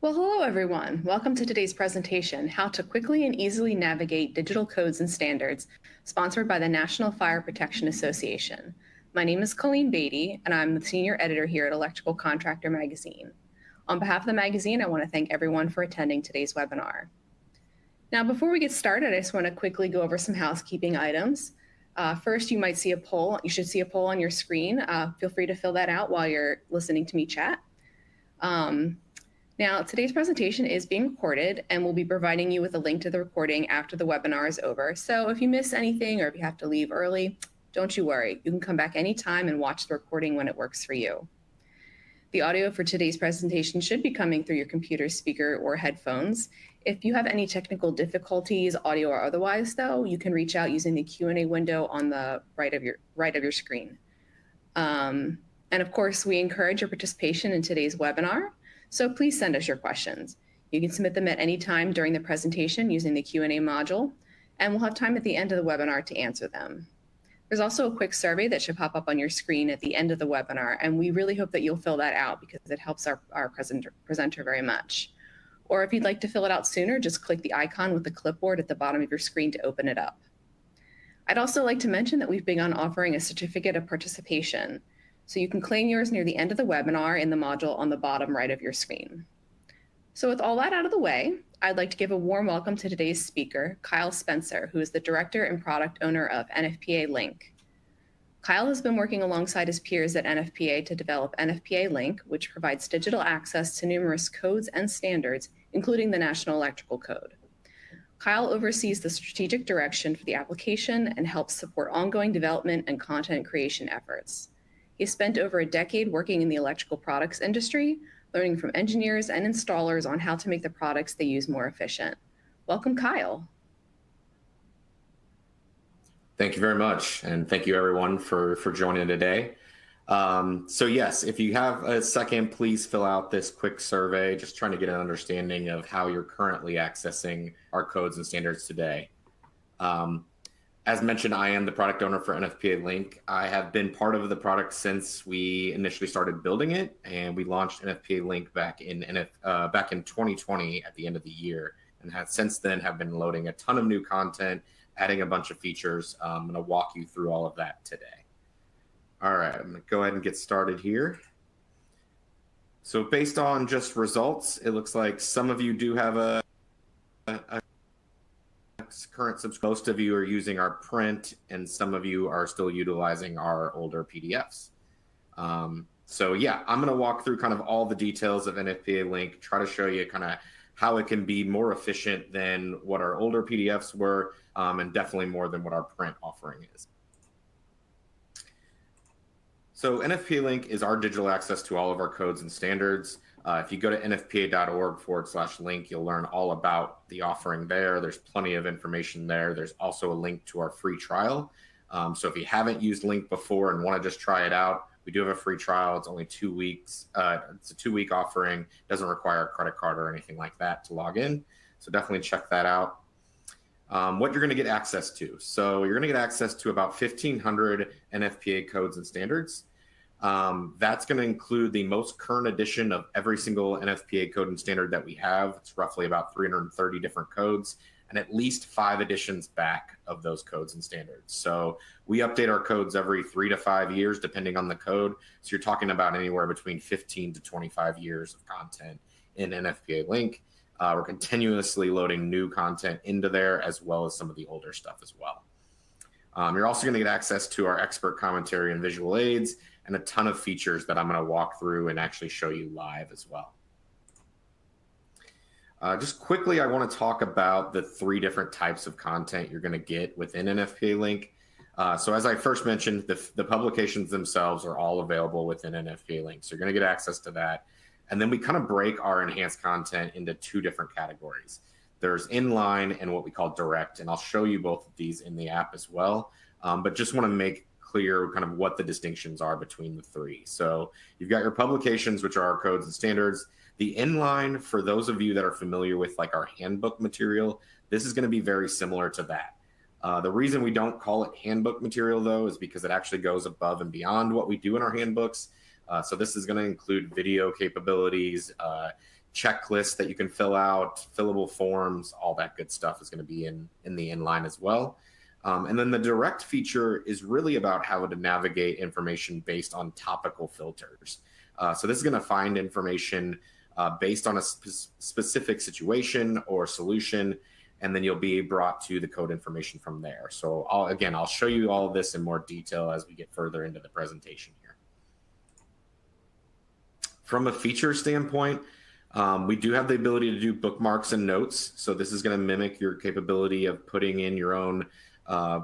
Well, hello everyone. Welcome to today's presentation, How to Quickly and Easily Navigate Digital Codes and Standards, sponsored by the National Fire Protection Association. My name is Colleen Beatty, and I'm the senior editor here at Electrical Contractor Magazine. On behalf of the magazine, I want to thank everyone for attending today's webinar. Now, before we get started, I just want to quickly go over some housekeeping items. First, you might see a poll. You should see a poll on your screen. Feel free to fill that out while you're listening to me chat. Now, today's presentation is being recorded, and we'll be providing you with a link to the recording after the webinar is over. So if you miss anything or if you have to leave early, don't you worry. You can come back anytime and watch the recording when it works for you. The audio for today's presentation should be coming through your computer speaker or headphones. If you have any technical difficulties, audio or otherwise, though, you can reach out using the Q&A window on the right of your screen. And of course, we encourage your participation in today's webinar. So please send us your questions. You can submit them at any time during the presentation using the Q&A module, and we'll have time at the end of the webinar to answer them. There's also a quick survey that should pop up on your screen at the end of the webinar, and we really hope that you'll fill that out because it helps our presenter very much. Or if you'd like to fill it out sooner, just click the icon with the clipboard at the bottom of your screen to open it up. I'd also like to mention that we've begun offering a certificate of participation. So you can claim yours near the end of the webinar in the module on the bottom right of your screen. So with all that out of the way, I'd like to give a warm welcome to today's speaker, Kyle Spencer, who is the director and product owner of NFPA LiNK. Kyle has been working alongside his peers at NFPA to develop NFPA LiNK, which provides digital access to numerous codes and standards, including the National Electrical Code. Kyle oversees the strategic direction for the application and helps support ongoing development and content creation efforts. He spent over a decade working in the electrical products industry, learning from engineers and installers on how to make the products they use more efficient. Welcome, Kyle. Thank you very much. And thank you everyone for joining today. So yes, if you have a second, please fill out this quick survey, just trying to get an understanding of how you're currently accessing our codes and standards today. As mentioned, I am the product owner for NFPA LiNK. I have been part of the product since we initially started building it, and we launched NFPA LiNK back in 2020 at the end of the year, and since then have been loading a ton of new content, adding a bunch of features. I'm going to walk you through all of that today. All right, I'm going to go ahead and get started here. So based on just results, it looks like some of you do have a current subscription. Most of you are using our print, and some of you are still utilizing our older PDFs. So yeah, I'm going to walk through kind of all the details of NFPA LiNK, try to show you kind of how it can be more efficient than what our older PDFs were, and definitely more than what our print offering is. So NFPA LiNK is our digital access to all of our codes and standards. If you go to nfpa.org/link, you'll learn all about the offering there. There's plenty of information there. There's also a link to our free trial. So if you haven't used LiNK before and want to just try it out, we do have a free trial. It's only 2 weeks. It's a 2-week offering. Doesn't require a credit card or anything like that to log in. So definitely check that out. What you're going to get access to. So you're going to get access to about 1,500 NFPA codes and standards. That's going to include the most current edition of every single NFPA code and standard that we have. It's roughly about 330 different codes and at least 5 editions back of those codes and standards. So we update our codes every 3 to 5 years, depending on the code. So you're talking about anywhere between 15 to 25 years of content in NFPA LiNK. We're continuously loading new content into there, as well as some of the older stuff as well. You're also going to get access to our expert commentary and visual aids, and a ton of features that I'm going to walk through and actually show you live as well. Just quickly, I want to talk about the 3 different types of content you're going to get within NFPA LiNK. So as I first mentioned, the publications themselves are all available within NFPA LiNK. So you're going to get access to that. And then we kind of break our enhanced content into 2 different categories. There's inline and what we call direct, and I'll show you both of these in the app as well. But just want to make clear kind of what the distinctions are between the 3. So you've got your publications, which are our codes and standards. The inline, for those of you that are familiar with like our handbook material, this is going to be very similar to that. The reason we don't call it handbook material, though, is because it actually goes above and beyond what we do in our handbooks. So this is going to include video capabilities, checklists that you can fill out, fillable forms, all that good stuff is going to be in the inline as well. And then the direct feature is really about how to navigate information based on topical filters. So this is going to find information based on a specific situation or solution, and then you'll be brought to the code information from there. So I'll show you all of this in more detail as we get further into the presentation here. From a feature standpoint, we do have the ability to do bookmarks and notes. So this is going to mimic your capability of putting in your own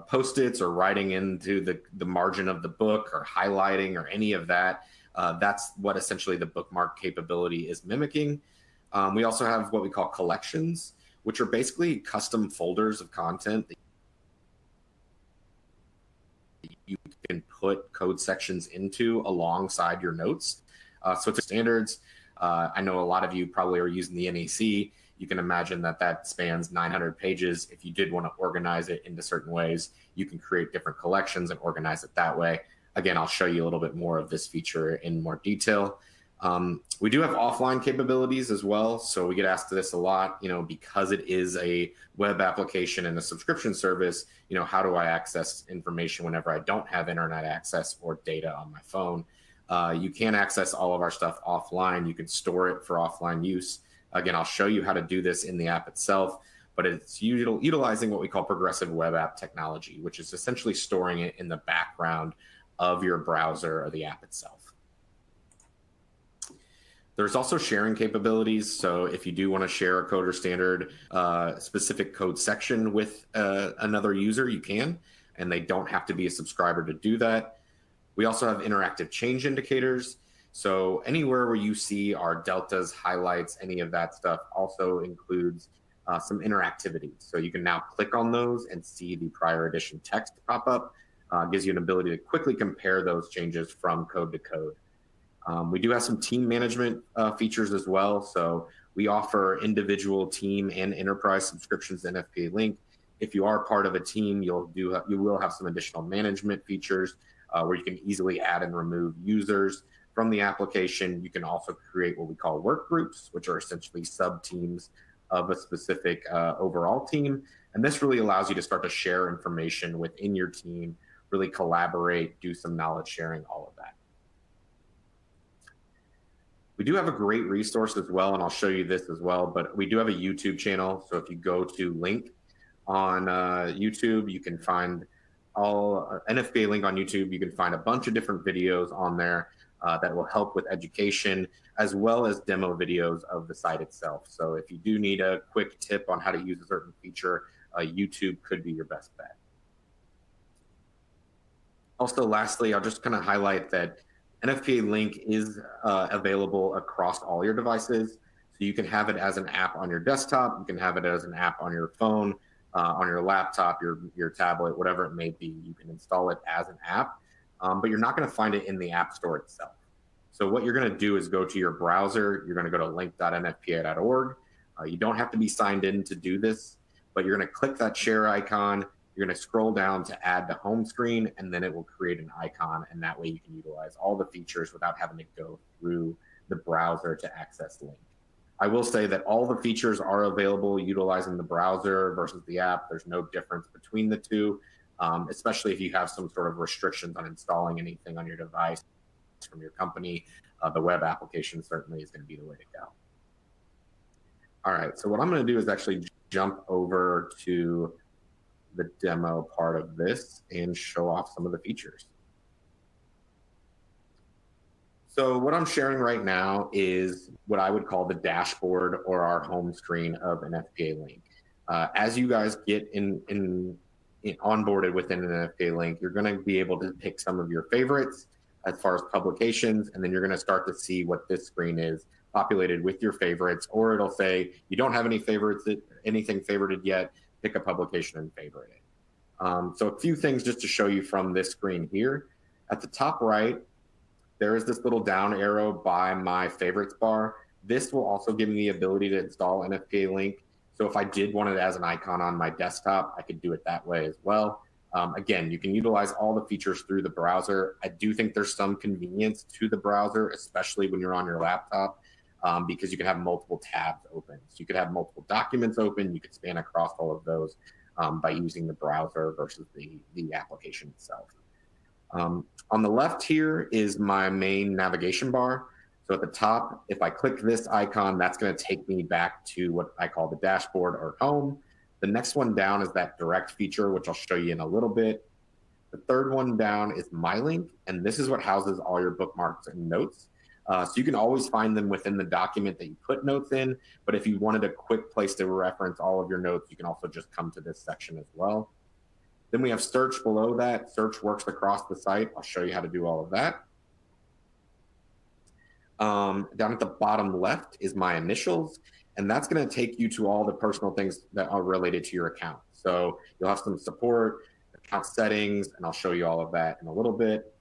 Post-its or writing into the margin of the book or highlighting or any of that. That's what essentially the bookmark capability is mimicking. We also have what we call collections, which are basically custom folders of content that you can put code sections into alongside your notes. So it's standards. I know a lot of you probably are using the NEC. You can imagine that spans 900 pages. If you did want to organize it into certain ways, you can create different collections and organize it that way. Again, I'll show you a little bit more of this feature in more detail. We do have offline capabilities as well. So we get asked this a lot, because it is a web application and a subscription service, how do I access information whenever I don't have internet access or data on my phone? You can access all of our stuff offline. You can store it for offline use. Again, I'll show you how to do this in the app itself, but it's utilizing what we call progressive web app technology, which is essentially storing it in the background of your browser or the app itself. There's also sharing capabilities. So if you do want to share a code or standard specific code section with another user, you can, and they don't have to be a subscriber to do that. We also have interactive change indicators. So anywhere where you see our deltas, highlights, any of that stuff also includes some interactivity. So you can now click on those and see the prior edition text pop up. Gives you an ability to quickly compare those changes from code to code. We do have some team management features as well. So we offer individual team and enterprise subscriptions in NFPA LiNK. If you are part of a team, you will have some additional management features where you can easily add and remove users from the application. You can also create what we call work groups, which are essentially sub-teams of a specific overall team. And this really allows you to start to share information within your team, really collaborate, do some knowledge sharing, all of that. We do have a great resource as well, and I'll show you this as well, but we do have a YouTube channel. So if you go to LiNK on YouTube, you can find all NFPA LiNK on YouTube. You can find a bunch of different videos on there that will help with education, as well as demo videos of the site itself. So if you do need a quick tip on how to use a certain feature, YouTube could be your best bet. Also, lastly, I'll just kind of highlight that NFPA LiNK is available across all your devices. So you can have it as an app on your desktop. You can have it as an app on your phone, on your laptop, your tablet, whatever it may be. You can install it as an app, but you're not going to find it in the App Store itself. So what you're going to do is go to your browser. You're going to go to link.nfpa.org. You don't have to be signed in to do this, but you're going to click that share icon. You're going to scroll down to add to home screen, and then it will create an icon, and that way you can utilize all the features without having to go through the browser to access LiNK. I will say that all the features are available utilizing the browser versus the app. There's no difference between the two, especially if you have some sort of restrictions on installing anything on your device from your company. The web application certainly is going to be the way to go. All right, so what I'm going to do is actually jump over to the demo part of this and show off some of the features. So what I'm sharing right now is what I would call the dashboard or our home screen of an NFPA LiNK. As you guys get onboarded within an NFPA LiNK, you're going to be able to pick some of your favorites as far as publications, and then you're going to start to see what this screen is populated with your favorites, or it'll say you don't have any favorites, anything favorited yet, pick a publication and favorite it. So a few things just to show you from this screen here. At the top right, there is this little down arrow by my favorites bar. This will also give me the ability to install NFPA LiNK. So if I did want it as an icon on my desktop, I could do it that way as well. Again, you can utilize all the features through the browser. I do think there's some convenience to the browser, especially when you're on your laptop. because you can have multiple tabs open. So you could have multiple documents open. You could span across all of those by using the browser versus the application itself. On the left here is my main navigation bar. So at the top, if I click this icon, that's going to take me back to what I call the dashboard or home. The next one down is that direct feature, which I'll show you in a little bit. The third one down is My Link, and this is what houses all your bookmarks and notes. So you can always find them within the document that you put notes in, but if you wanted a quick place to reference all of your notes, you can also just come to this section as well. Then we have search below that. Search works across the site. I'll show you how to do all of that. Down at the bottom left is my initials, and that's going to take you to all the personal things that are related to your account. So you'll have some support, account settings, and I'll show you all of that in a little bit.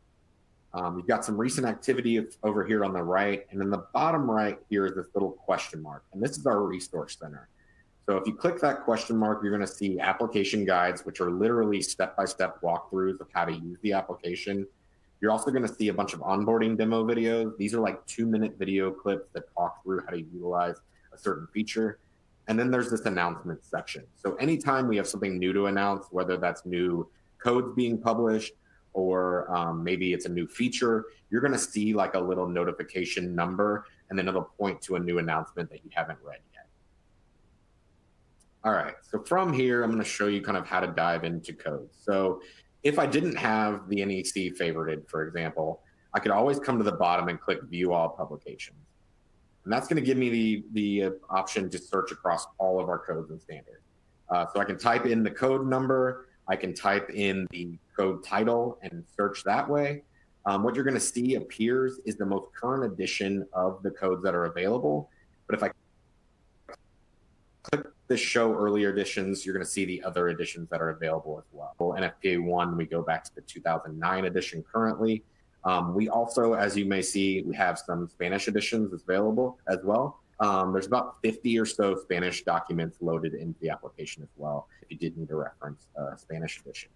You've got some recent activity over here on the right, and in the bottom right here is this little question mark, and this is our resource center. So if you click that question mark, you're going to see application guides, which are literally step-by-step walkthroughs of how to use the application. You're also going to see a bunch of onboarding demo videos. These are like 2-minute video clips that talk through how to utilize a certain feature. And then there's this announcement section. So anytime we have something new to announce, whether that's new codes being published or maybe it's a new feature, you're going to see like a little notification number, and then it'll point to a new announcement that you haven't read yet. All right, so from here, I'm going to show you kind of how to dive into code. So if I didn't have the NEC favorited, for example, I could always come to the bottom and click View All Publications. And that's going to give me the option to search across all of our codes and standards. So I can type in the code number, I can type in the code title and search that way. What you're going to see appears is the most current edition of the codes that are available. But if I click the show earlier editions, you're going to see the other editions that are available as well. NFPA 1, we go back to the 2009 edition currently. We also, as you may see, we have some Spanish editions available as well. There's about 50 or so Spanish documents loaded into the application as well, if you did need to reference a Spanish edition.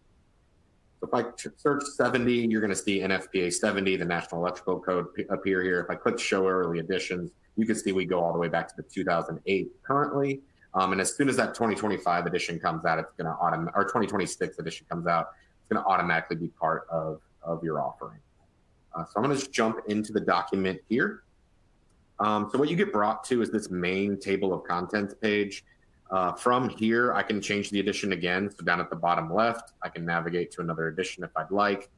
So if I search 70, you're going to see NFPA 70, the National Electrical Code, appear here. If I click Show Early Editions, you can see we go all the way back to the 2008 currently. And as soon as that 2025 edition comes out, it's going to or 2026 edition comes out, it's going to automatically be part of your offering. So I'm going to just jump into the document here. So what you get brought to is this main table of contents page. From here, I can change the edition again. So down at the bottom left, I can navigate to another edition if I'd like.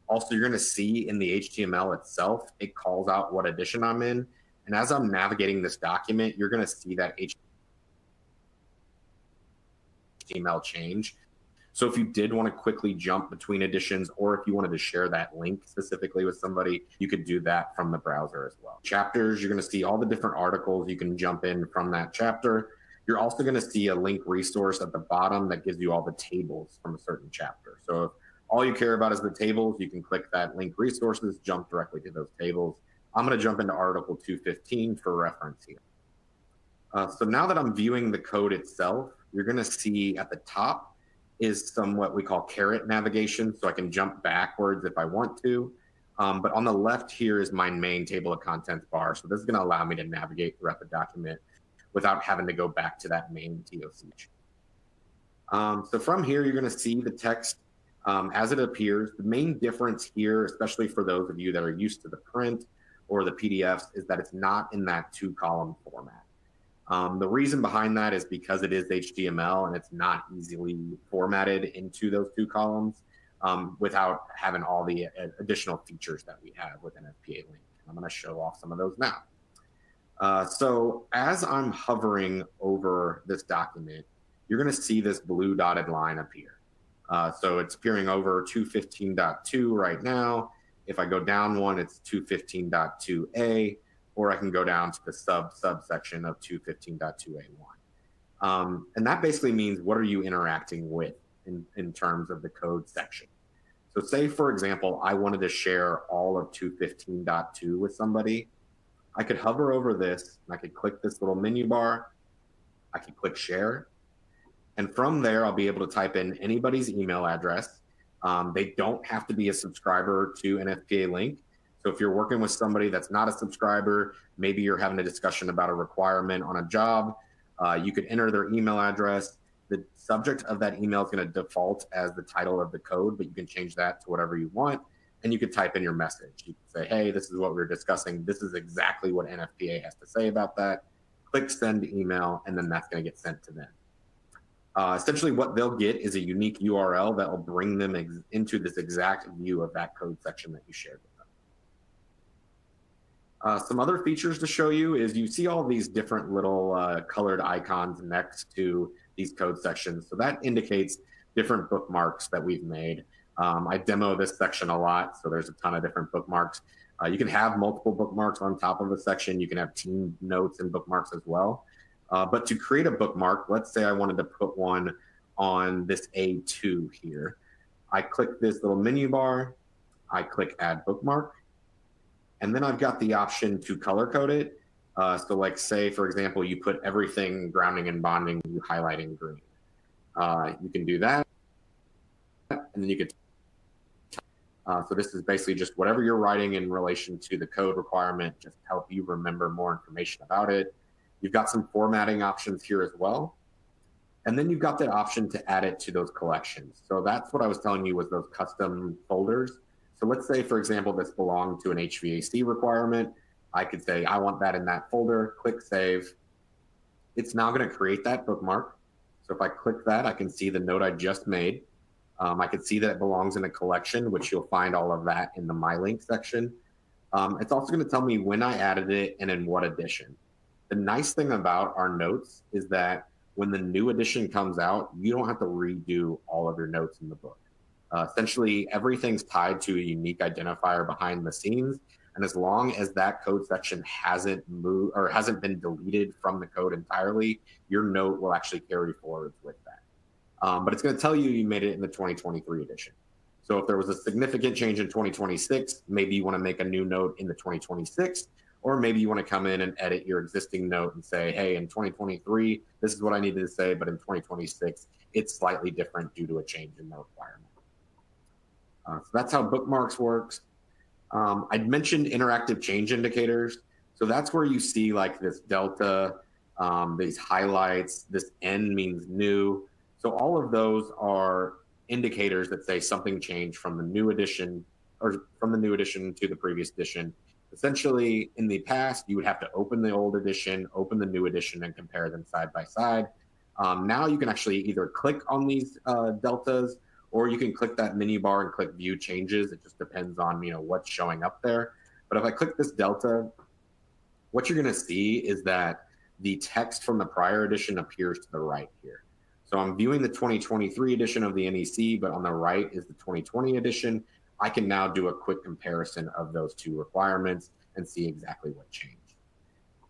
Also, you're going to see in the HTML itself, it calls out what edition I'm in. And as I'm navigating this document, you're going to see that HTML change. So if you did want to quickly jump between editions, or if you wanted to share that link specifically with somebody, you could do that from the browser as well. Chapters, you're going to see all the different articles you can jump in from that chapter. You're also going to see a link resource at the bottom that gives you all the tables from a certain chapter. So if all you care about is the tables, you can click that link resources, jump directly to those tables. I'm going to jump into Article 215 for reference here. So now that I'm viewing the code itself, you're going to see at the top is some what we call caret navigation. So I can jump backwards if I want to. But on the left here is my main table of contents bar. So this is going to allow me to navigate throughout the document without having to go back to that main TOC. So from here, you're going to see the text as it appears. The main difference here, especially for those of you that are used to the print or the PDFs, is that it's not in that 2-column format. The reason behind that is because it is HTML and it's not easily formatted into those 2 columns without having all the additional features that we have with NFPA Link. I'm going to show off some of those now. So as I'm hovering over this document, you're going to see this blue dotted line appear. So it's appearing over 215.2 right now. If I go down one, it's 215.2a. Or I can go down to the subsection of 215.2a1. And that basically means what are you interacting with in terms of the code section. So say, for example, I wanted to share all of 215.2 with somebody. I could hover over this, and I could click this little menu bar. I could click Share. And from there, I'll be able to type in anybody's email address. They don't have to be a subscriber to NFPA Link. So if you're working with somebody that's not a subscriber, maybe you're having a discussion about a requirement on a job, you could enter their email address. The subject of that email is going to default as the title of the code, but you can change that to whatever you want. And you could type in your message. You can say, hey, this is what we're discussing. This is exactly what NFPA has to say about that. Click send email, and then that's going to get sent to them. Essentially, what they'll get is a unique URL that will bring them into this exact view of that code section that you shared with them. Some other features to show you is you see all these different little colored icons next to these code sections. So that indicates different bookmarks that we've made. I demo this section a lot, so there's a ton of different bookmarks. You can have multiple bookmarks on top of a section. You can have team notes and bookmarks as well. But to create a bookmark, let's say I wanted to put one on this A2 here. I click this little menu bar, I click add bookmark, and then I've got the option to color code it. So like say, for example, you put everything grounding and bonding, you highlight in green. You can do that, and then you could so this is basically just whatever you're writing in relation to the code requirement, just help you remember more information about it. You've got some formatting options here as well. And then you've got the option to add it to those collections. So that's what I was telling you was those custom folders. So let's say, for example, this belonged to an HVAC requirement. I could say, I want that in that folder, click save. It's now going to create that bookmark. So if I click that, I can see the note I just made. I can see that it belongs in a collection, which you'll find all of that in the My Link section. It's also going to tell me when I added it and in what edition. The nice thing about our notes is that when the new edition comes out, you don't have to redo all of your notes in the book. Essentially, everything's tied to a unique identifier behind the scenes. And as long as that code section hasn't moved or hasn't been deleted from the code entirely, your note will actually carry forward with that. But it's going to tell you you made it in the 2023 edition. So if there was a significant change in 2026, maybe you want to make a new note in the 2026, or maybe you want to come in and edit your existing note and say, hey, in 2023, this is what I needed to say, but in 2026, it's slightly different due to a change in the requirement. So that's how bookmarks works. I'd mentioned interactive change indicators. So that's where you see like this delta, these highlights, this N means new. So all of those are indicators that say something changed from the new edition or from the new edition to the previous edition. Essentially, in the past, you would have to open the old edition, open the new edition, and compare them side by side. Now you can actually either click on these deltas, or you can click that menu bar and click view changes. It just depends on what's showing up there. But if I click this delta, what you're going to see is that the text from the prior edition appears to the right here. So I'm viewing the 2023 edition of the NEC, but on the right is the 2020 edition. I can now do a quick comparison of those two requirements and see exactly what changed.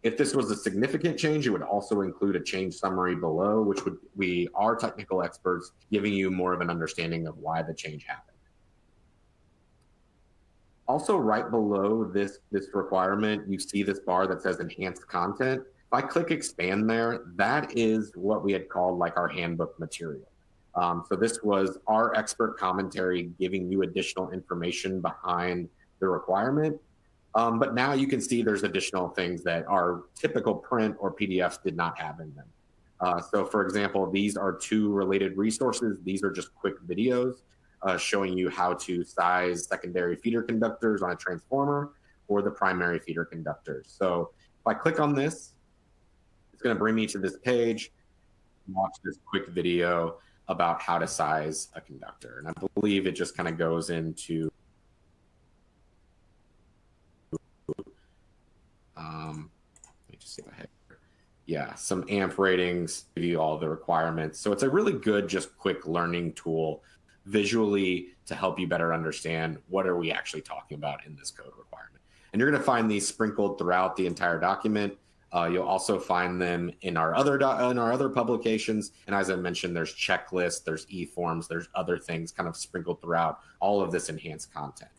If this was a significant change, it would also include a change summary below, which would be our technical experts giving you more of an understanding of why the change happened. Also, right below this requirement, you see this bar that says enhanced content. If I click expand there, that is what we had called like our handbook material. So this was our expert commentary giving you additional information behind the requirement. But now you can see there's additional things that our typical print or PDFs did not have in them. So for example, these are two related resources. These are just quick videos showing you how to size secondary feeder conductors on a transformer or the primary feeder conductors. So if I click on this, it's going to bring me to this page, watch this quick video about how to size a conductor. And I believe it just kind of goes into let me just see if I have some amp ratings, give you all the requirements. So it's a really good, just quick learning tool visually to help you better understand what are we actually talking about in this code requirement. And you're going to find these sprinkled throughout the entire document. You'll also find them in our other publications. And as I mentioned, there's checklists, there's e-forms, there's other things kind of sprinkled throughout all of this enhanced content.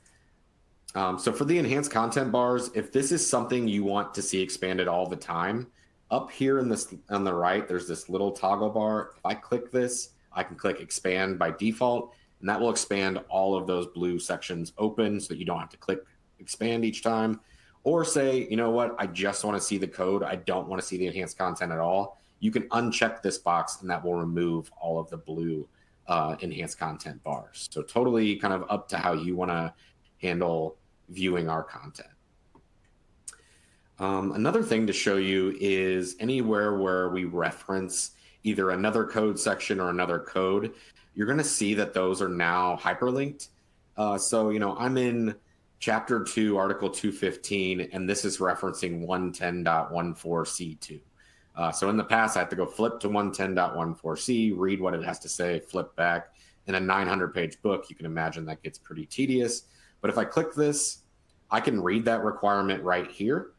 So for the enhanced content bars, if this is something you want to see expanded all the time, up here in this on the right, there's this little toggle bar. If I click this, I can click expand by default, and that will expand all of those blue sections open so that you don't have to click expand each time, or say, you know what, I just want to see the code. I don't want to see the enhanced content at all. You can uncheck this box and that will remove all of the blue enhanced content bars. So totally kind of up to how you want to handle viewing our content. Another thing to show you is anywhere where we reference either another code section or another code, you're going to see that those are now hyperlinked. So, you know, I'm in chapter 2, article 215, and this is referencing 110.14c2. So in the past, I have to go flip to 110.14c, read what it has to say, flip back. In a 900-page book, you can imagine that gets pretty tedious. But if I click this, I can read that requirement right here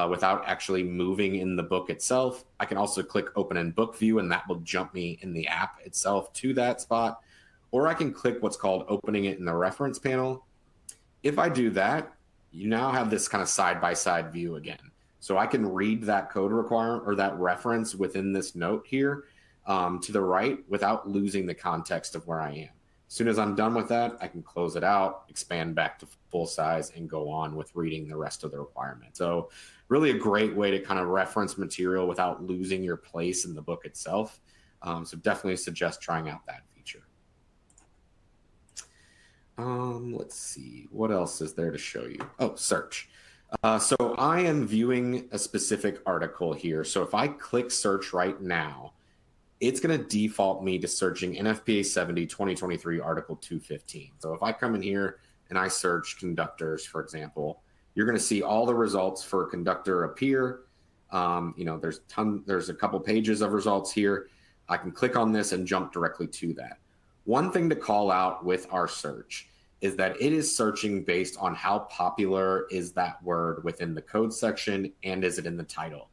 without actually moving in the book itself. I can also click open in book view, and that will jump me in the app itself to that spot. Or I can click what's called opening it in the reference panel. If I do that, you now have this kind of side-by-side view again. So I can read that code requirement or that reference within this note here to the right without losing the context of where I am. As soon as I'm done with that, I can close it out, expand back to full size, and go on with reading the rest of the requirement. So really a great way to kind of reference material without losing your place in the book itself. So definitely suggest trying out that feature. Let's see, what else is there to show you? Oh, search. So I am viewing a specific article here. So if I click search right now, it's going to default me to searching NFPA 70 2023 article 215. So if I come in here and I search conductors, for example, you're going to see all the results for conductor appear. You know, there's a couple pages of results here. I can click on this and jump directly to that. One thing to call out with our search is that it is searching based on how popular is that word within the code section and is it in the title.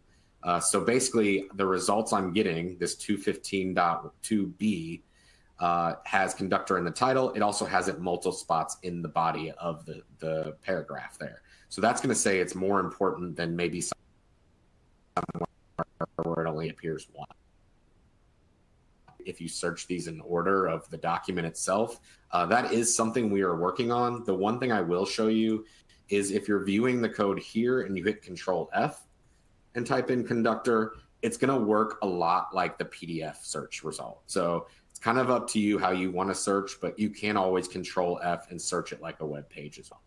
So basically the results I'm getting, this 215.2b has conductor in the title. It also has it multiple spots in the body of the paragraph there. So that's going to say it's more important than maybe somewhere where it only appears once. If you search these in order of the document itself, that is something we are working on. The one thing I will show you is if you're viewing the code here and you hit Control F and type in conductor, it's going to work a lot like the PDF search result. So it's kind of up to you how you want to search, but you can always Control F and search it like a web page as well.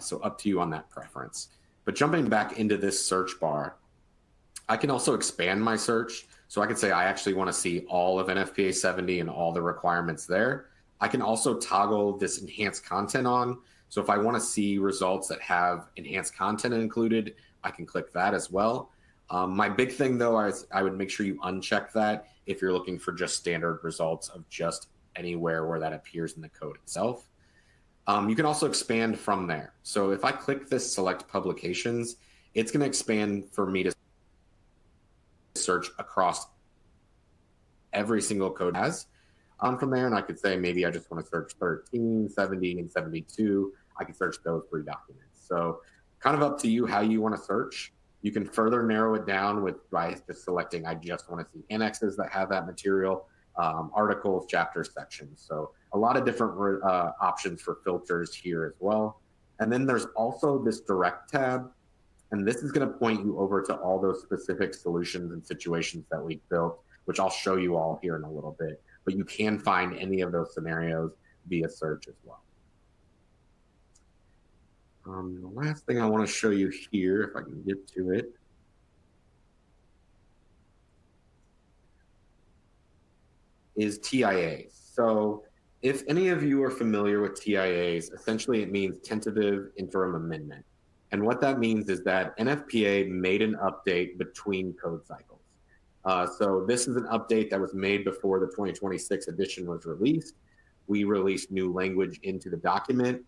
So up to you on that preference. But jumping back into this search bar, I can also expand my search. So I can say I actually want to see all of NFPA 70 and all the requirements there. I can also toggle this enhanced content on. So if I want to see results that have enhanced content included, I can click that as well. My big thing though, I would make sure you uncheck that if you're looking for just standard results of just anywhere where that appears in the code itself. You can also expand from there. So if I click this select publications, it's going to expand for me to search across every single code has from there. And I could say, maybe I just want to search 13, 70, and 72. I can search those 3 documents. So kind of up to you how you want to search. You can further narrow it down by just selecting, I just want to see annexes that have that material, articles, chapters, sections. So a lot of different options for filters here as well. And then there's also this direct tab. And this is going to point you over to all those specific solutions and situations that we've built, which I'll show you all here in a little bit. But you can find any of those scenarios via search as well. The last thing I want to show you here, if I can get to it, is TIAs. So if any of you are familiar with TIAs, essentially it means tentative interim amendment. And what that means is that NFPA made an update between code cycles. So this is an update that was made before the 2026 edition was released. We released new language into the document.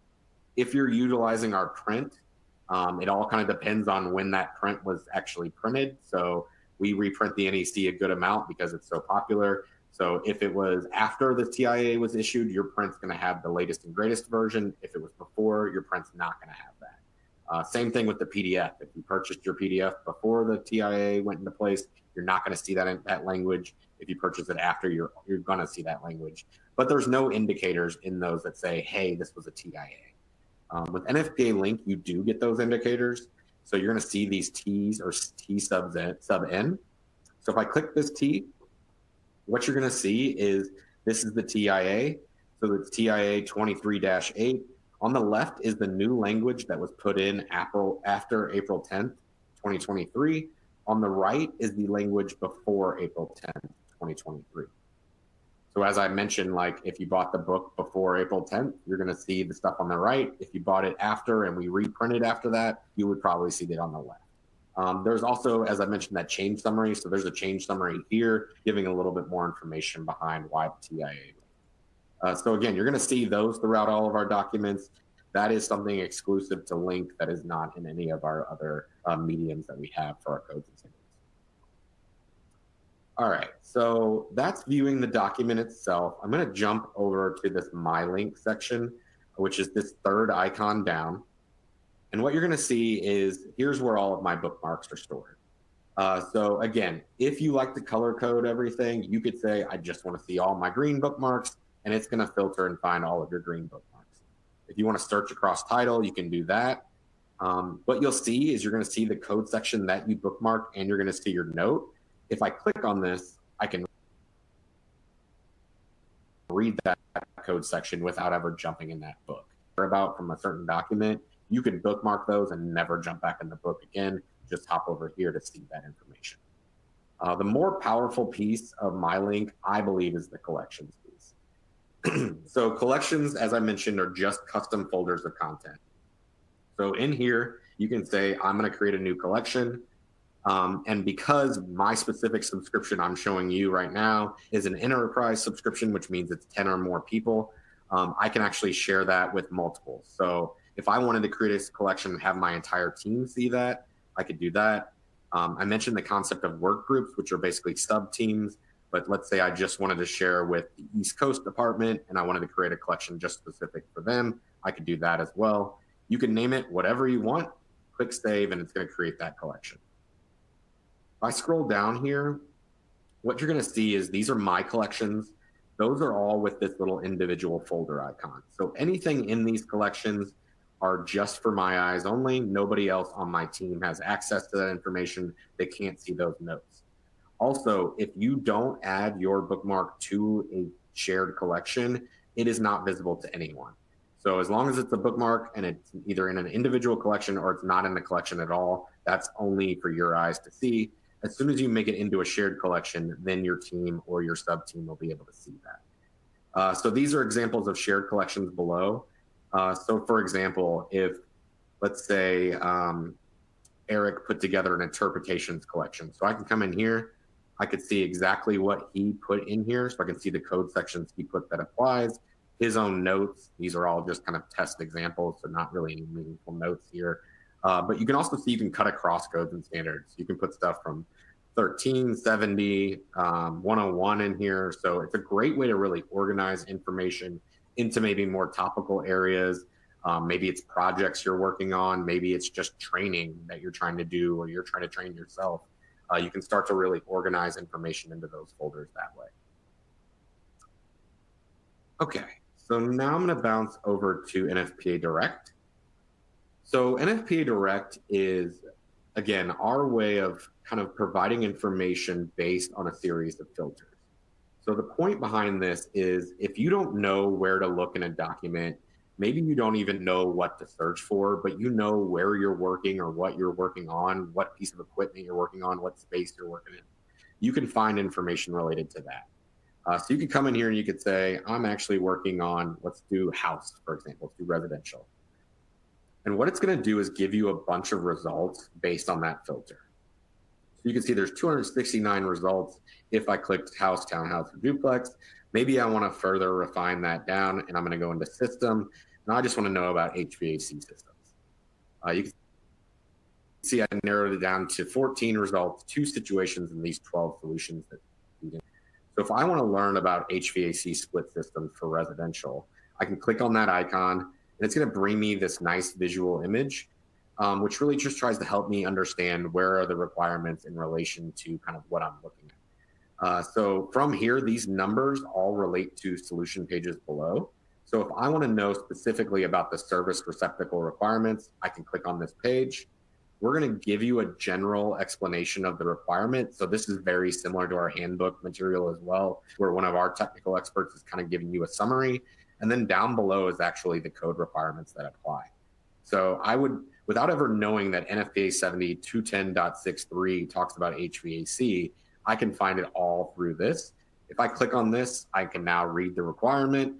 If you're utilizing our print, it all kind of depends on when that print was actually printed. So we reprint the NEC a good amount because it's so popular. So if it was after the TIA was issued, your print's going to have the latest and greatest version. If it was before, your print's not going to have that. Same thing with the PDF. If you purchased your PDF before the TIA went into place, you're not going to see that language. If you purchase it after, you're going to see that language. But there's no indicators in those that say, hey, this was a TIA. With NFPA Link, you do get those indicators. So you're going to see these T's or T sub N. So if I click this T, what you're going to see is this is the TIA. So it's TIA 23-8. On the left is the new language that was put in after April 10th, 2023. On the right is the language before April 10th, 2023. So as I mentioned, like if you bought the book before April 10th, you're going to see the stuff on the right. If you bought it after and we reprinted after that, you would probably see it on the left. There's also, as I mentioned, that change summary. So there's a change summary here, giving a little bit more information behind why the TIA. So again, you're going to see those throughout all of our documents. That is something exclusive to Link that is not in any of our other mediums that we have for our codes and standards. All right, so that's viewing the document itself. I'm going to jump over to this My Link section, which is this third icon down. And what you're going to see is here's where all of my bookmarks are stored. So again, if you like to color code everything, you could say, I just want to see all my green bookmarks, and it's going to filter and find all of your green bookmarks. If you want to search across title, you can do that. What you'll see is you're going to see the code section that you bookmarked, and you're going to see your note. If I click on this, I can read that code section without ever jumping in that book. About from a certain document, you can bookmark those and never jump back in the book again. Just hop over here to see that information. The more powerful piece of MyLink, I believe, is the collections piece. So collections, as I mentioned, are just custom folders of content. So in here, you can say, I'm going to create a new collection. And because my specific subscription I'm showing you right now is an enterprise subscription, which means it's 10 or more people, I can actually share that with multiple. So if I wanted to create a collection and have my entire team see that, I could do that. I mentioned the concept of work groups, which are basically sub teams. But let's say I just wanted to share with the East Coast department and I wanted to create a collection just specific for them. I could do that as well. You can name it whatever you want, click save, and it's going to create that collection. If I scroll down here, what you're going to see is these are my collections. Those are all with this little individual folder icon. So anything in these collections are just for my eyes only. Nobody else on my team has access to that information. They can't see those notes. Also, if you don't add your bookmark to a shared collection, it is not visible to anyone. So as long as it's a bookmark and it's either in an individual collection or it's not in the collection at all, that's only for your eyes to see. As soon as you make it into a shared collection, then your team or your sub team will be able to see that. So these are examples of shared collections below. So for example, if let's say Eric put together an interpretations collection. So I can come in here, I could see exactly what he put in here. So I can see the code sections he put that applies, his own notes. These are all just kind of test examples, so not really any meaningful notes here. But you can also see you can cut across codes and standards. You can put stuff from 13, 70, 101 in here. So it's a great way to really organize information into maybe more topical areas. Maybe it's projects you're working on. Maybe it's just training that you're trying to do or you're trying to train yourself. You can start to really organize information into those folders that way. Okay, so now I'm going to bounce over to NFPA Direct. So NFPA Direct is, again, our way of kind of providing information based on a series of filters. So the point behind this is if you don't know where to look in a document, maybe you don't even know what to search for, but you know where you're working or what you're working on, what piece of equipment you're working on, what space you're working in. You can find information related to that. So you could come in here and you could say, I'm actually working on, let's do house, for example, let's do residential. And what it's going to do is give you a bunch of results based on that filter. So you can see there's 269 results. If I clicked house, townhouse, or duplex, maybe I want to further refine that down and I'm going to go into system. And I just want to know about HVAC systems. You can see I narrowed it down to 14 results, 2 situations in these 12 solutions. So if I want to learn about HVAC split systems for residential, I can click on that icon and it's going to bring me this nice visual image, which really just tries to help me understand where are the requirements in relation to kind of what I'm looking at. So from here, these numbers all relate to solution pages below. So if I want to know specifically about the service receptacle requirements, I can click on this page. We're going to give you a general explanation of the requirement. So this is very similar to our handbook material as well, where one of our technical experts is kind of giving you a summary. And then down below is actually the code requirements that apply. So I would, without ever knowing that NFPA 70.210.63 talks about HVAC, I can find it all through this. If I click on this, I can now read the requirement.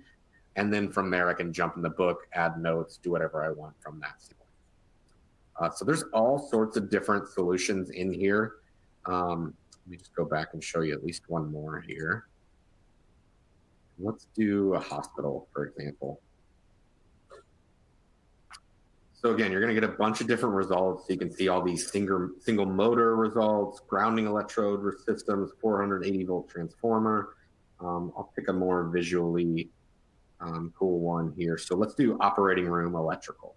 And then from there, I can jump in the book, add notes, do whatever I want from that standpoint. So there's all sorts of different solutions in here. Let me just go back and show you at least one more here. Let's do a hospital, for example. So again, you're going to get a bunch of different results. So you can see all these single motor results, grounding electrode systems, 480 volt transformer. I'll pick a more visually cool one here. So let's do operating room electrical.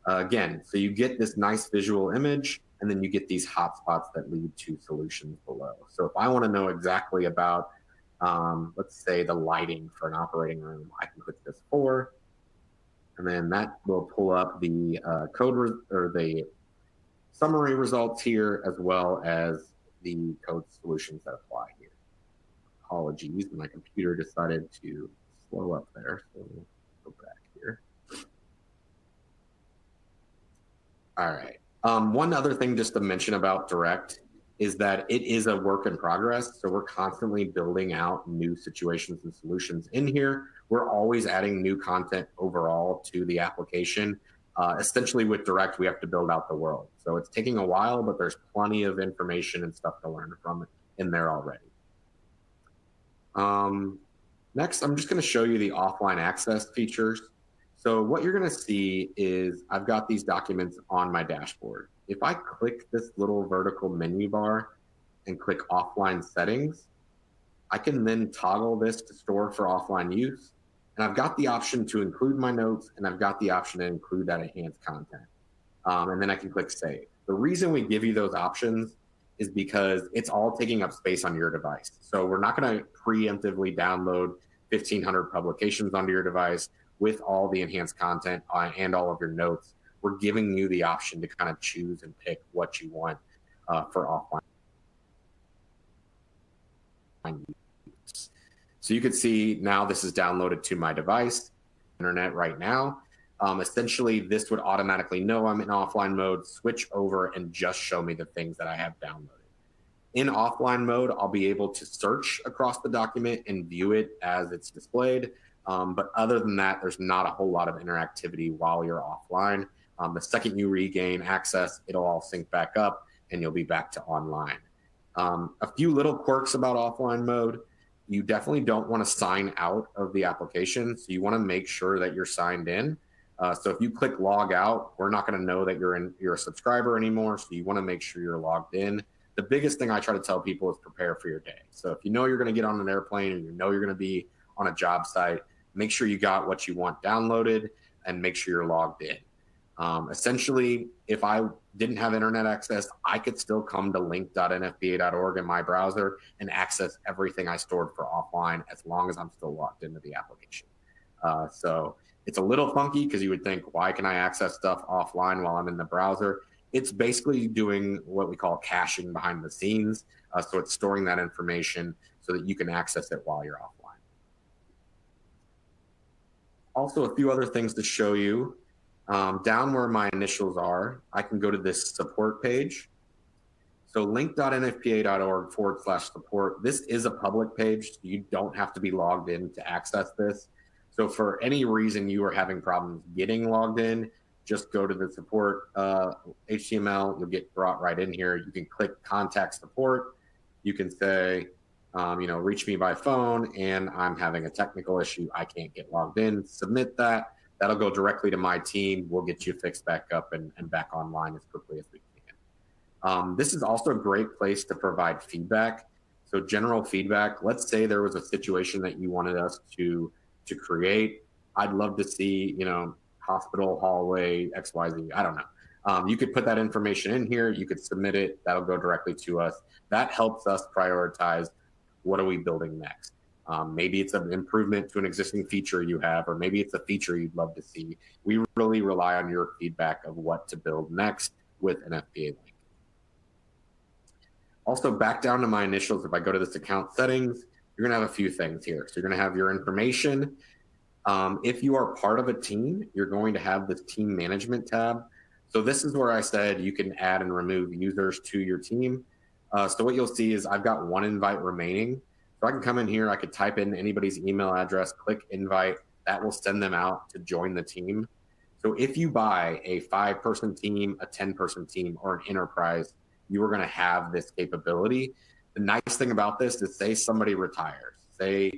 Again, so you get this nice visual image, and then you get these hotspots that lead to solutions below. So if I want to know exactly about, let's say, the lighting for an operating room, I can click this 4, and then that will pull up the code or the summary results here, as well as the code solutions that apply here. Apologies, my computer decided to slow up there, so we'll go back here. All right. One other thing just to mention about Direct is that it is a work in progress. So we're constantly building out new situations and solutions in here. We're always adding new content overall to the application. Essentially with Direct, we have to build out the world. So it's taking a while, but there's plenty of information and stuff to learn from it in there already. Next, I'm just going to show you the offline access features. So what you're going to see is I've got these documents on my dashboard. If I click this little vertical menu bar and click offline settings, I can then toggle this to store for offline use. And I've got the option to include my notes, and I've got the option to include that enhanced content. And then I can click save. The reason we give you those options is because it's all taking up space on your device. So we're not going to preemptively download 1,500 publications onto your device with all the enhanced content and all of your notes. We're giving you the option to kind of choose and pick what you want for offline use. So you can see now this is downloaded to my device, internet right now. Essentially, this would automatically know I'm in offline mode, switch over, and just show me the things that I have downloaded. In offline mode, I'll be able to search across the document and view it as it's displayed. But other than that, there's not a whole lot of interactivity while you're offline. The second you regain access, it'll all sync back up and you'll be back to online. A few little quirks about offline mode. You definitely don't want to sign out of the application. So you want to make sure that you're signed in. So if you click log out, we're not going to know that you're a subscriber anymore. So you want to make sure you're logged in. The biggest thing I try to tell people is prepare for your day. So if you know you're going to get on an airplane and you know you're going to be on a job site, make sure you got what you want downloaded and make sure you're logged in. Essentially, if I didn't have internet access, I could still come to link.nfpa.org in my browser and access everything I stored for offline as long as I'm still logged into the application. So it's a little funky because you would think, why can I access stuff offline while I'm in the browser? It's basically doing what we call caching behind the scenes. So it's storing that information so that you can access it while you're offline. Also, a few other things to show you. Down where my initials are, I can go to this support page. So link.nfpa.org/support. This is a public page. So you don't have to be logged in to access this. So for any reason you are having problems getting logged in, just go to the support HTML. You'll get brought right in here. You can click contact support. You can say, reach me by phone and I'm having a technical issue. I can't get logged in. Submit that. That'll go directly to my team. We'll get you fixed back up and back online as quickly as we can. This is also a great place to provide feedback. So general feedback. Let's say there was a situation that you wanted us to create. I'd love to see, hospital, hallway, XYZ. I don't know. You could put that information in here. You could submit it. That'll go directly to us. That helps us prioritize what are we building next. Maybe it's an improvement to an existing feature you have, or maybe it's a feature you'd love to see. We really rely on your feedback of what to build next with NFPA Link. Also, back down to my initials, if I go to this account settings, you're gonna have a few things here. So you're gonna have your information. If you are part of a team, you're going to have this team management tab. So this is where I said you can add and remove users to your team. So what you'll see is I've got one invite remaining. So I can come in here, I could type in anybody's email address, click invite, that will send them out to join the team. So if you buy a 5-person team, a 10-person team, or an enterprise, you are gonna have this capability. The nice thing about this is, say somebody retires, say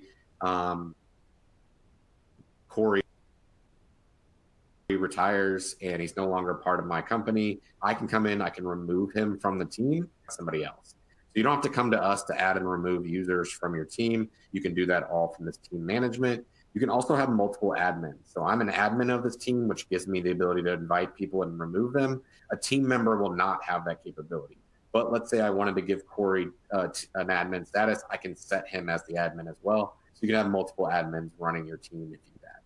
Corey retires and he's no longer part of my company, I can come in, I can remove him from the team, somebody else. So you don't have to come to us to add and remove users from your team. You can do that all from this team management. You can also have multiple admins. So I'm an admin of this team, which gives me the ability to invite people and remove them. A team member will not have that capability. But let's say I wanted to give Corey an admin status, I can set him as the admin as well. So you can have multiple admins running your team if you do that.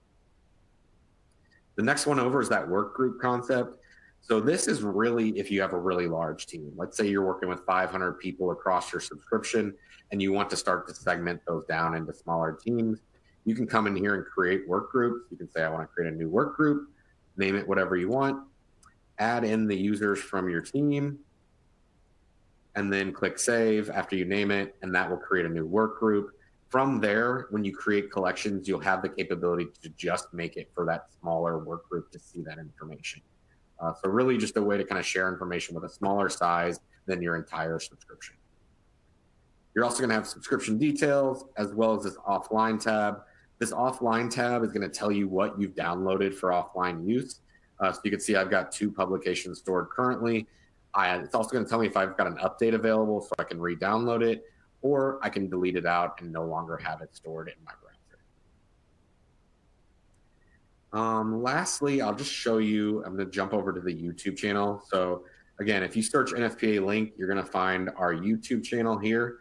The next one over is that work group concept. So this is really if you have a really large team. Let's say you're working with 500 people across your subscription and you want to start to segment those down into smaller teams. You can come in here and create work groups. You can say, I want to create a new work group, name it whatever you want, add in the users from your team, and then click save after you name it, and that will create a new work group. From there, when you create collections, you'll have the capability to just make it for that smaller work group to see that information. So really just a way to kind of share information with a smaller size than your entire subscription. You're also gonna have subscription details as well as this offline tab. This offline tab is gonna tell you what you've downloaded for offline use. So you can see I've got 2 publications stored currently. It's also gonna tell me if I've got an update available so I can re-download it, or I can delete it out and no longer have it stored in my browser. Lastly, I'll just show you, I'm gonna jump over to the YouTube channel. So again, if you search NFPA Link, you're gonna find our YouTube channel here.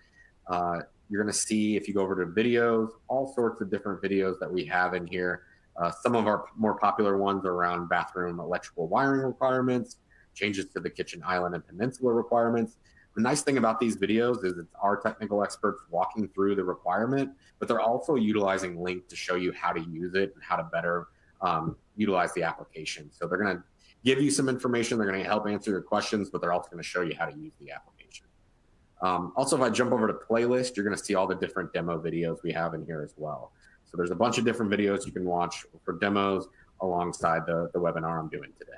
You're gonna see, if you go over to videos, all sorts of different videos that we have in here. Some of our more popular ones are around bathroom electrical wiring requirements, changes to the kitchen island and peninsula requirements. The nice thing about these videos is it's our technical experts walking through the requirement, but they're also utilizing Link to show you how to use it and how to better utilize the application. So they're gonna give you some information, they're gonna help answer your questions, but they're also gonna show you how to use the application. Also, if I jump over to playlist, you're gonna see all the different demo videos we have in here as well. So there's a bunch of different videos you can watch for demos alongside the webinar I'm doing today.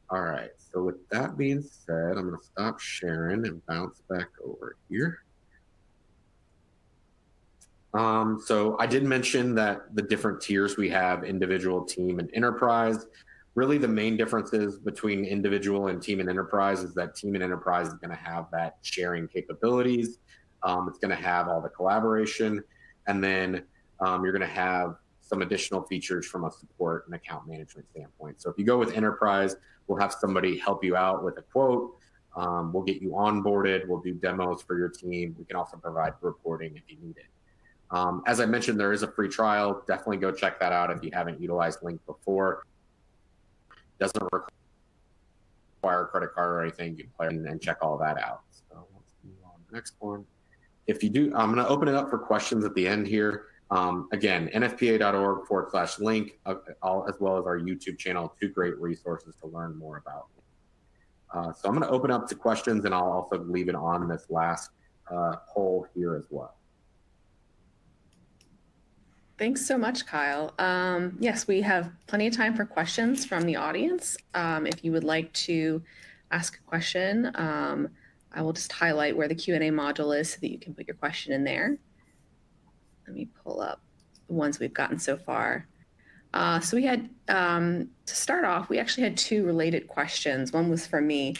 All right, so with that being said, I'm gonna stop sharing and bounce back over here. So I did mention that the different tiers we have, individual, team, and enterprise. Really the main differences between individual and team and enterprise is that team and enterprise is gonna have that sharing capabilities. It's gonna have all the collaboration, and then you're gonna have some additional features from a support and account management standpoint. So if you go with enterprise, we'll have somebody help you out with a quote. We'll get you onboarded. We'll do demos for your team. We can also provide reporting if you need it. As I mentioned, there is a free trial. Definitely go check that out if you haven't utilized Link before. Doesn't require a credit card or anything. You can play and check all that out. So let's move on to the next one. If you do, I'm going to open it up for questions at the end here. Again, nfpa.org/link, as well as our YouTube channel, 2 great resources to learn more about. So I'm going to open up to questions, and I'll also leave it on this last poll here as well. Thanks so much, Kyle. Yes, we have plenty of time for questions from the audience. If you would like to ask a question, I will just highlight where the Q&A module is so that you can put your question in there. Let me pull up the ones we've gotten so far. So we had, to start off, we actually had 2 related questions. One was for me.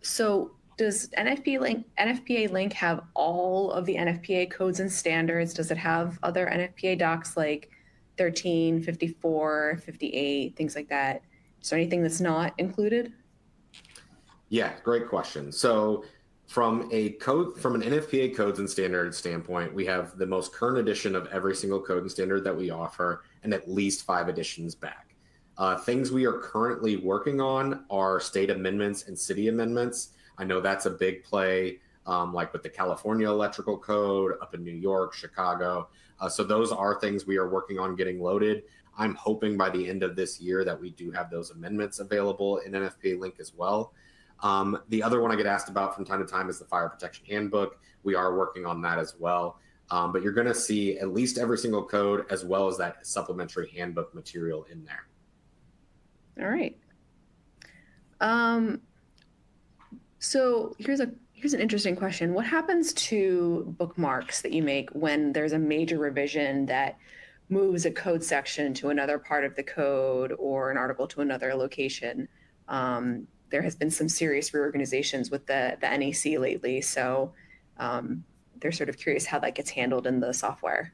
So does NFPA Link have all of the NFPA codes and standards? Does it have other NFPA docs like 13, 54, 58, things like that? Is there anything that's not included? Yeah, great question. So From an NFPA codes and standards standpoint, we have the most current edition of every single code and standard that we offer, and at least 5 editions back. Things we are currently working on are state amendments and city amendments. I know that's a big play, like with the California Electrical Code up in New York, Chicago. So those are things we are working on getting loaded. I'm hoping by the end of this year that we do have those amendments available in NFPA Link as well. The other one I get asked about from time to time is the Fire Protection Handbook. We are working on that as well. But you're going to see at least every single code as well as that supplementary handbook material in there. All right. So here's an interesting question. What happens to bookmarks that you make when there's a major revision that moves a code section to another part of the code or an article to another location? There has been some serious reorganizations with the NEC lately, so they're sort of curious how that gets handled in the software.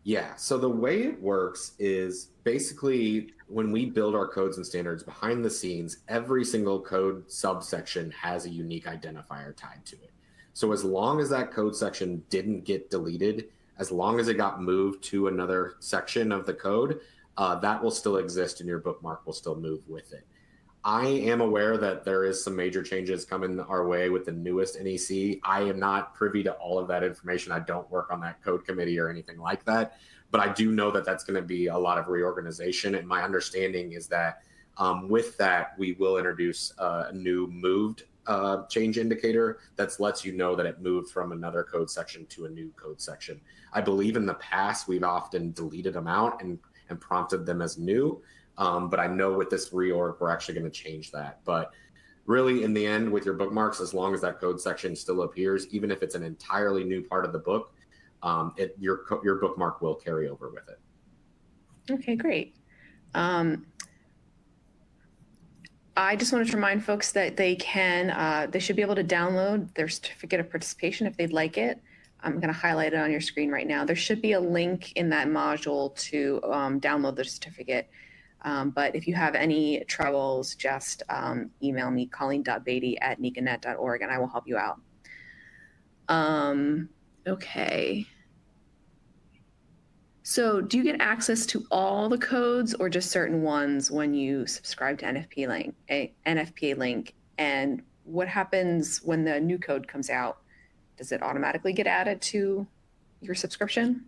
Yeah, so the way it works is basically when we build our codes and standards behind the scenes, every single code subsection has a unique identifier tied to it. So as long as that code section didn't get deleted, as long as it got moved to another section of the code, that will still exist and your bookmark will still move with it. I am aware that there is some major changes coming our way with the newest NEC. I am not privy to all of that information. I don't work on that code committee or anything like that, but I do know that that's going to be a lot of reorganization. And my understanding is that with that, we will introduce a new moved change indicator that lets you know that it moved from another code section to a new code section. I believe in the past, we've often deleted them out and prompted them as new. But I know with this reorg, we're actually going to change that. But really, in the end, with your bookmarks, as long as that code section still appears, even if it's an entirely new part of the book, your bookmark will carry over with it. Okay, great. I just wanted to remind folks that they should be able to download their certificate of participation if they'd like it. I'm going to highlight it on your screen right now. There should be a link in that module to download the certificate. But if you have any troubles, just email me, colleen.beatty@nicanet.org, and I will help you out. Okay. So do you get access to all the codes or just certain ones when you subscribe to NFPA Link? And what happens when the new code comes out? Does it automatically get added to your subscription?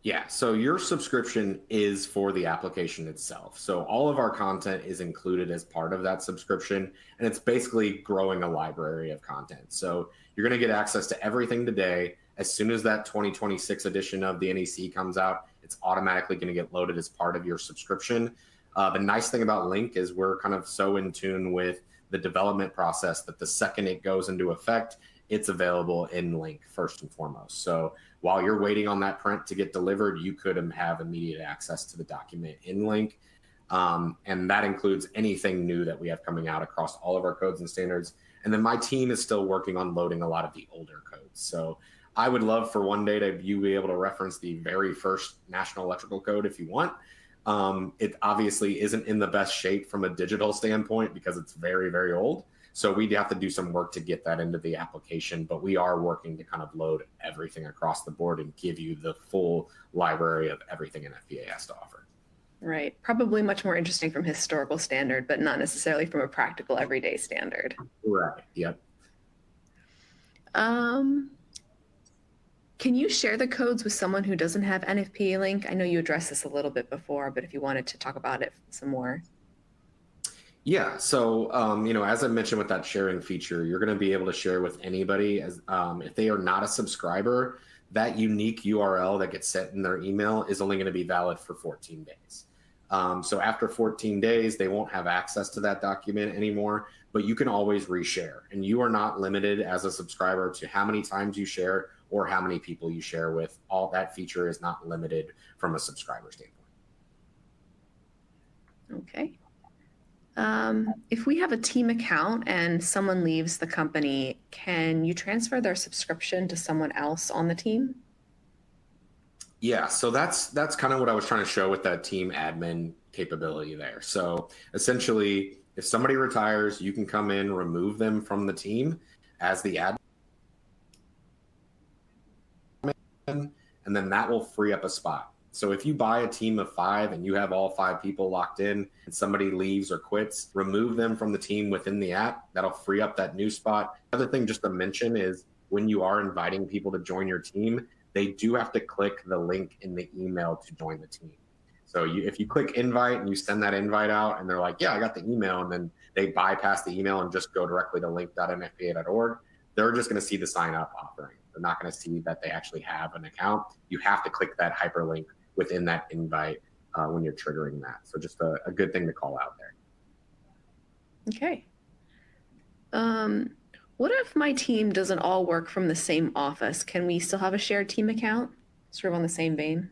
Yeah, so your subscription is for the application itself. So all of our content is included as part of that subscription, and it's basically growing a library of content. So you're going to get access to everything today. As soon as that 2026 edition of the NEC comes out, it's automatically going to get loaded as part of your subscription. The nice thing about Link is we're kind of so in tune with the development process that the second it goes into effect, it's available in Link first and foremost. So while you're waiting on that print to get delivered, you could have immediate access to the document in Link. And that includes anything new that we have coming out across all of our codes and standards. And then my team is still working on loading a lot of the older codes. So I would love for one day to you be able to reference the very first National Electrical Code if you want. It obviously isn't in the best shape from a digital standpoint because it's very, very old. So we'd have to do some work to get that into the application, but we are working to kind of load everything across the board and give you the full library of everything NFPA has to offer. Right. Probably much more interesting from historical standard, but not necessarily from a practical everyday standard. Right. Yep. Can you share the codes with someone who doesn't have NFPA Link? I know you addressed this a little bit before, but if you wanted to talk about it some more. Yeah. So, as I mentioned with that sharing feature, you're going to be able to share with anybody as if they are not a subscriber, that unique URL that gets sent in their email is only going to be valid for 14 days. So after 14 days, they won't have access to that document anymore, but you can always reshare. And you are not limited as a subscriber to how many times you share or how many people you share with. All that feature is not limited from a subscriber standpoint. Okay. If we have a team account and someone leaves the company, can you transfer their subscription to someone else on the team? Yeah, so that's kind of what I was trying to show with that team admin capability there. So essentially, if somebody retires, you can come in, remove them from the team. as the admin, and then that will free up a spot. So if you buy a team of 5 and you have all 5 people locked in and somebody leaves or quits, remove them from the team within the app. That'll free up that new spot. Another thing just to mention is when you are inviting people to join your team, they do have to click the link in the email to join the team. So if you click invite and you send that invite out and they're like, yeah, I got the email, and then they bypass the email and just go directly to link.nfpa.org, they're just going to see the sign up offering. They're not going to see that they actually have an account. You have to click that hyperlink within that invite when you're triggering that. So just a good thing to call out there. Okay. What if my team doesn't all work from the same office? Can we still have a shared team account? Sort of on the same vein.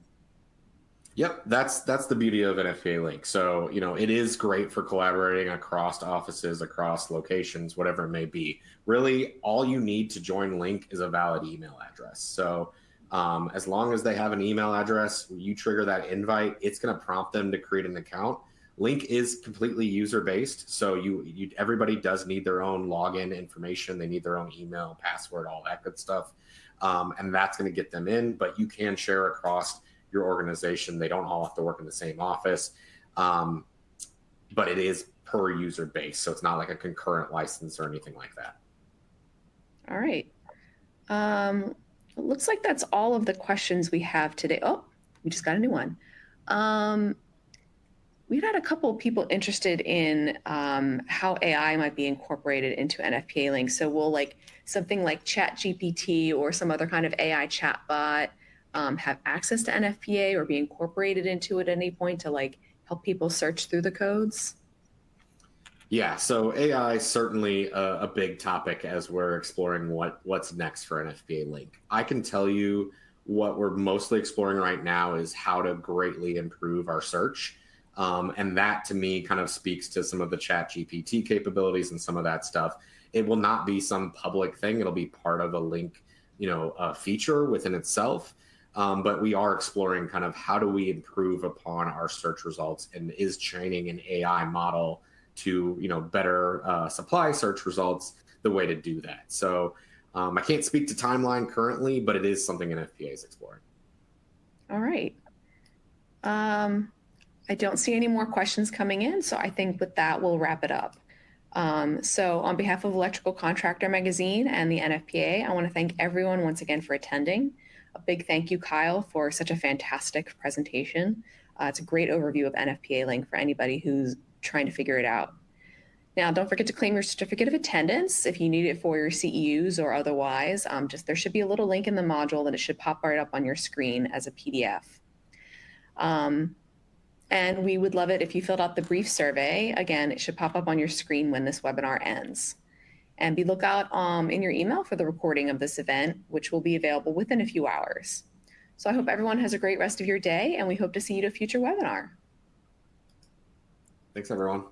Yep, that's the beauty of NFPA Link. So, it is great for collaborating across offices, across locations, whatever it may be. Really, all you need to join Link is a valid email address. So as long as they have an email address, you trigger that invite, it's going to prompt them to create an account. Link is completely user-based, so everybody does need their own login information. They need their own email, password, all that good stuff, and that's going to get them in. But you can share across your organization. They don't all have to work in the same office, but it is per user base, so it's not like a concurrent license or anything like that. All right. It looks like that's all of the questions we have today. Oh, we just got a new one. We've had a couple of people interested in how AI might be incorporated into NFPA Link. So will something like ChatGPT or some other kind of AI chatbot have access to NFPA or be incorporated into it at any point to help people search through the codes? Yeah, so AI is certainly a big topic as we're exploring what's next for NFPA Link. I can tell you what we're mostly exploring right now is how to greatly improve our search. And that to me kind of speaks to some of the ChatGPT capabilities and some of that stuff. It will not be some public thing. It'll be part of a Link, feature within itself. But we are exploring kind of how do we improve upon our search results, and is training an AI model to better supply search results the way to do that. So I can't speak to timeline currently, but it is something NFPA is exploring. All right. I don't see any more questions coming in, so I think with that we'll wrap it up. So on behalf of Electrical Contractor Magazine and the NFPA, I want to thank everyone once again for attending. A big thank you, Kyle, for such a fantastic presentation. It's a great overview of NFPA Link for anybody who's trying to figure it out. Now, don't forget to claim your certificate of attendance if you need it for your CEUs or otherwise. There should be a little link in the module that it should pop right up on your screen as a PDF. And we would love it if you filled out the brief survey. Again, it should pop up on your screen when this webinar ends. And be lookout in your email for the recording of this event, which will be available within a few hours. So I hope everyone has a great rest of your day, and we hope to see you at a future webinar. Thanks, everyone.